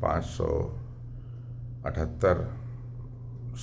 578